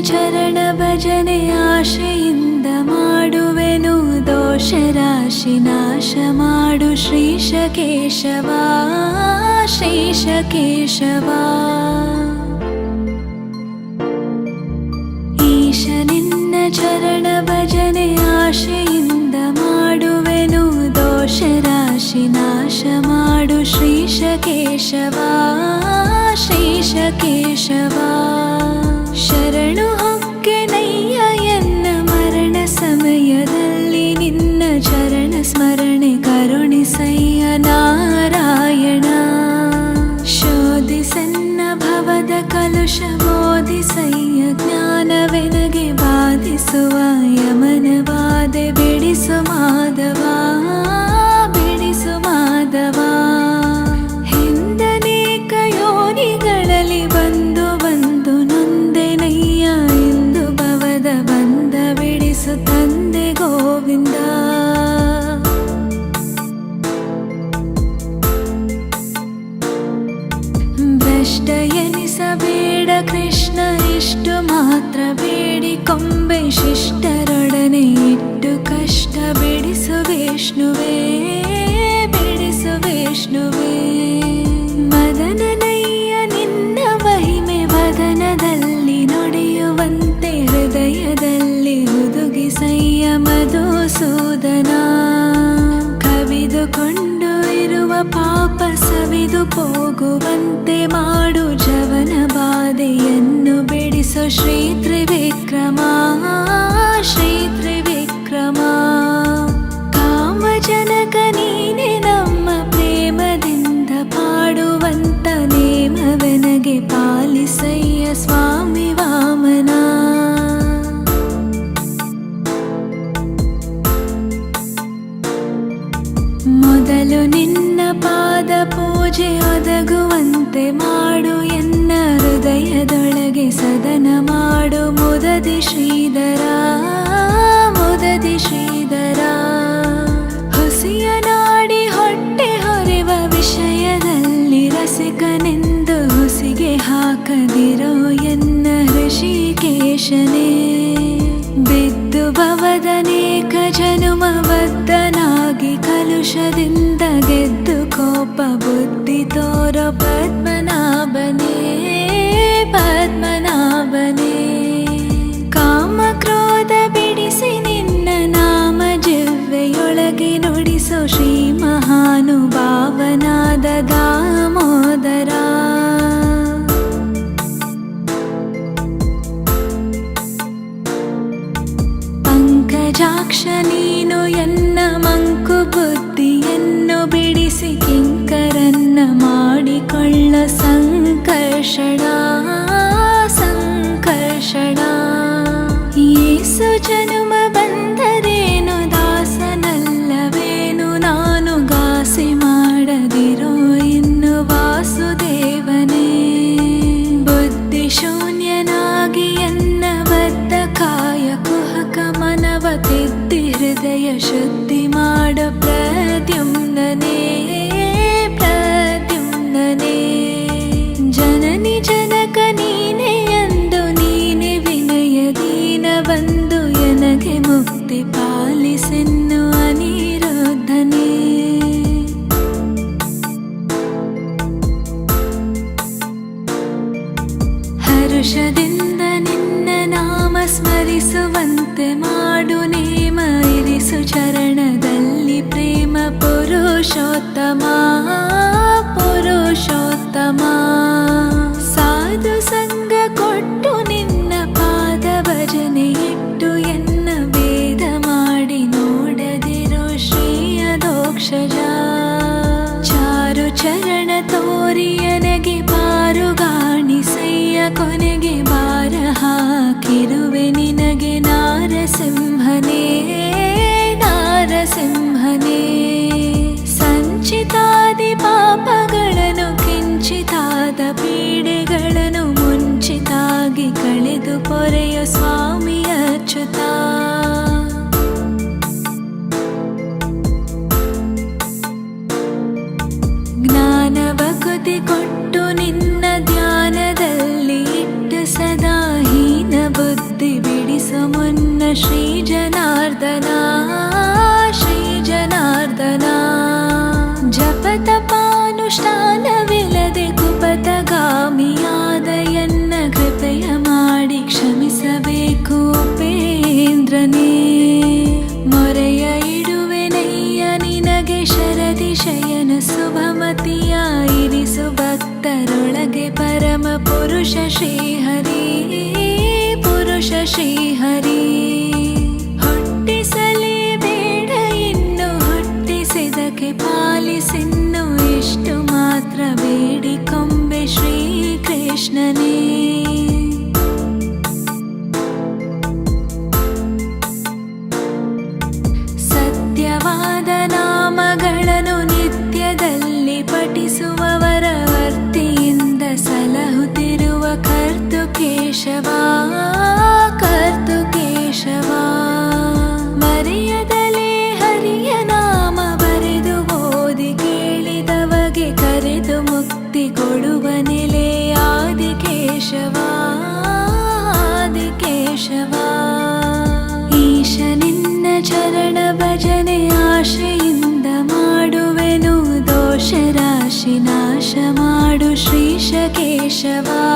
ಚರಣ ಭಜನೆ ಆಶೆಯಿಂದ ಮಾಡುವೆನು ದೋಷರಾಶಿ ನಾಶ ಮಾಡು ಶ್ರೀಶ ಕೇಶವ ಶ್ರೀಶ ಕೇಶವ. ಈಶ ನಿನ್ನ ಚರಣ ಭಜನೆ ಆಶೆಯಿಂದ ಮಾಡುವೆನು ದೋಷರಾಶಿ ನಾಶ ಮಾಡು ಶ್ರೀಶ ಕೇಶವ ಶ್ರೀಶ ಕೇಶವ. ಶರಣು ಹೊಕ್ಕೆನಯ್ಯ ಎನ್ನ ಮರಣ ಸಮಯದಲ್ಲಿ ನಿನ್ನ ಚರಣ ಸ್ಮರಣೆ ಕರುಣಿಸಯ್ಯ ನಾರಾಯಣ. ಶೋಧಿಸನ್ನ ಭವದ ಕಲುಷ ಬೋಧಿಸಯ್ಯ ಜ್ಞಾನವೆನಗೆ ಬಾಧಿಸುವ ಯಮನ ಬಾಧೆ ಬಿಡಿಸು ಮಾಧವ ಬಿಡಿಸು ಮಾಧವ. ಹಿಂದನೇಕ ಯೋನಿಗಳಲ್ಲಿ ಬಂದು ಬಂದು ನೊಂದೆನಯ್ಯ ಇಂದು ಭವದ ಬಂಧ ಬಿಡಿಸು ತಂದೆ ಗೋವಿಂದ. ಭ್ರಷ್ಟ ಎನಿಸಬೇಡ ಕೃಷ್ಣ ಇಷ್ಟು ಮಾತ್ರ ಬೇಡಿಕೊಂಬೆ ಶಿಷ್ಟರೊಡನೆ ಇಟ್ಟು ಕಷ್ಟ ಬಿಡಿಸು ವಿಷ್ಣುವೇ ಬಿಡಿಸು ವಿಷ್ಣುವೇ. ಮದನನಯ್ಯ ನಿನ್ನ ಮಹಿಮೆ ವದನದಲ್ಲಿ ನುಡಿಯುವಂತೆ ಹೃದಯದಲ್ಲಿ ಹುದುಗಿಸಯ್ಯ ಮಧುಸೂದನ. ಕವಿದುಕೊಂಡು ಇರುವ ಪಾಪ ಸವಿದು ಹೋಗುವಂತೆ ಮಾಡು ಜವನ ಬಾಧೆಯನ್ನು ಬಿಡಿಸೋ ಶ್ರೀ ತ್ರಿವಿಕ್ರಮ ಶ್ರೀ ತ್ರಿವಿಕ್ರಮ. ಕಾಮಜನಕ ನೀನೆ ನಮ್ಮ ಪ್ರೇಮದಿಂದ ಪಾಡುವಂತ ನೇಮವೆನಗೆ ಪಾಲಿಸಯ್ಯ ಸ್ವಾಮಿ ವಾಮನ. ಮೊದಲು ನಿನ್ನ ಪಾದ ಪೂಜೆ ಒದಗುವಂತೆ ಮಾಡು ಎನ್ನ ಹೃದಯದೊಳಗೆ ಸದನ ಮಾಡು ಮುದದಿ ಶ್ರೀಧರ ಮುದದಿ ಶ್ರೀಧರ. ಹುಸಿಯ ನಾಡಿ ಹೊಟ್ಟೆ ಹೊರೆವ ವಿಷಯದಲ್ಲಿ ರಸಿಕನೆಂದು ಹುಸಿಗೆ ಹಾಕದಿರೋ ಎನ್ನ ಹೃಷಿಕೇಶನೇ. ಬಿದ್ದು ಭವದನೇಕ ಜನುಮ ಬದ್ಧನಾಗಿ ಕಲುಷದಿಂದ ಗೆದ್ದು ಕೋಪ ಬುದ್ಧಿ ತೋರೋ ಪದ್ಮನಾಭನೇ ಪದ್ಮನಾಭನೇ. ಕಾಮ ಕ್ರೋಧ ಬಿಡಿಸಿ ನಿನ್ನ ನಾಮ ಜಿವ್ವೆಯೊಳಗೆ ನುಡಿಸೋ ಶ್ರೀ ಮಹಾನುಭಾವನಾದ ದಾಮೋದರ. ಪಂಕಜಾಕ್ಷ ನೀನು ಎನ್ನ ಮಂಕು ಬುದ್ಧಿಯನ್ನು ಬಿಡಿಸಿ ಕಿಂಕರನ್ನ ಮಾಡಿಕೊಳ್ಳ ಸಂಕರ್ಷಣ ಸಂಕರ್ಷಣ. ಯೇಸು ಜನುಮ ಬಂದರೇನು ದಾಸನಲ್ಲವೇನು ನಾನು ಗಾಸಿ ಮಾಡದಿರೋ ಇನ್ನು ವಾಸುದೇವನೇ. ಬುದ್ಧಿ ಶೂನ್ಯನಾಗಿ ಎನ್ನ ಬದ್ಧ ಕಾಯ ಕುಹಕ ಮನವ ತಿದ್ದಿ ಹೃದಯ ಶುದ್ಧಿ ಮಾಡ ಪ್ರದ್ಯುಮ್ನನೇ ಪ್ರದ್ಯುಮ್ನನೇ. ಜನನಿ ಜನಕ ನೀನೆ ಎಂದು ನೀನೆ ವಿನಯ ದೀನ ಬಂದು ಎನಗೆ ಮುಕ್ತಿ ಪಾಲಿಸೆನ್ನು ಅನಿರುದ್ಧನೇ. ಹರುಷದಿಂದ ನಿನ್ನ ನಾಮ ಸ್ಮರಿಸುವಂತೆ ಮಾಡು ನೇಮ ಇರಿಸು ಚರಣದಲ್ಲಿ ಪ್ರೇಮ ಪುರುಷೋತ್ತಮ ಪುರುಷೋತ್ತಮ. ಸಾಧು ಸಂಗ ಕೊಟ್ಟು ನಿನ್ನ ಪಾದ ಭಜನೆ ಇಟ್ಟು ಎನ್ನ ಭೇದ ಮಾಡಿ ನೋಡದಿರೋ ಶ್ರೀಯದೋಕ್ಷಜ. ಚಾರು ಚರಣ ತೋರಿಯನಗೆ ಪಾರುಗಾಣಿಸಯ್ಯ ಕೊನೆಗೆ ಬಾರ ಹಾಕಿರುವೆ ನಿನಗೆ ನಾರಸಿಂಹನೇ ನಾರಸಿಂಹನೇ. ಸಂಚಿತಾದಿ ಪಾಪಗಳನ್ನು ಕಿಂಚಿತಾದ ಪೀಡೆಗಳನ್ನು ಮುಂಚಿತಾಗಿ ಕಳೆದು ಪೊರೆಯೋ ಸ್ವಾಮಿ ಅಚ್ಯುತ. ಜ್ಞಾನ ಭಕ್ತಿ ಕೊಟ್ಟು ನಿನ್ನ ಧ್ಯಾನದಲ್ಲಿ ಇಟ್ಟು ಸದಾ ಹೀನ ಬುದ್ಧಿ ಶ್ರೀ ಜನಾರ್ದನ ಶ್ರೀ ಜನಾರ್ದನ. ಜಪತಪಾನುಷ್ಠಾನವಿಲ್ಲದೆ ಕುಪತಗಾಮಿಯಾದ ಎನ್ನ ಕೃಪೆಯ ಮಾಡಿ ಕ್ಷಮಿಸಬೇಕು ಉಪೇಂದ್ರನೇ. ಮೊರೆಯ ಇಡುವೆನಯ್ಯ ನಿನಗೆ ಶರದಿಶಯನ ಶುಭಮತಿಯ ಇರಿಸು ಭಕ್ತರೊಳಗೆ ಪರಮ ಪುರುಷ ಶ್ರೀಹರಿ ಪುರುಷ ಶ್ರೀಹರಿ. ಹುಟ್ಟಿಸಲೇ ಬೇಡ ಇನ್ನು ಹುಟ್ಟಿಸಿದಕ್ಕೆ ಪಾಲಿಸಿನ್ನು ಇಷ್ಟು ಮಾತ್ರ ಬೇಡಿಕೊಂಬೆ ಶ್ರೀಕೃಷ್ಣನೇ. ಸತ್ಯವಾದ ನಾಮಗಳನ್ನು ನಿತ್ಯದಲ್ಲಿ ಪಠಿಸುವವರ ವರ್ತಿಯಿಂದ ಸಲಹುತ್ತಿರುವ ಕರ್ತು ಕೇಶವ ಕರ್ತು ಕೇಶವ. ಮರೆಯದಲೇ ಹರಿಯ ನಾಮ ಬರೆದು ಓದಿ ಕೇಳಿದವಗೆ ಕರೆದು ಮುಕ್ತಿ ಕೊಡುವ ನೆಲೆ ಆದಿಕೇಶವ ಆದಿಕೇಶವ. ಈಶ ನಿನ್ನ ಚರಣ ಭಜನೆ ಆಶೆಯಿಂದ ಮಾಡುವೆನು ದೋಷ ರಾಶಿ ನಾಶ ಮಾಡು ಶ್ರೀಶ ಕೇಶವ.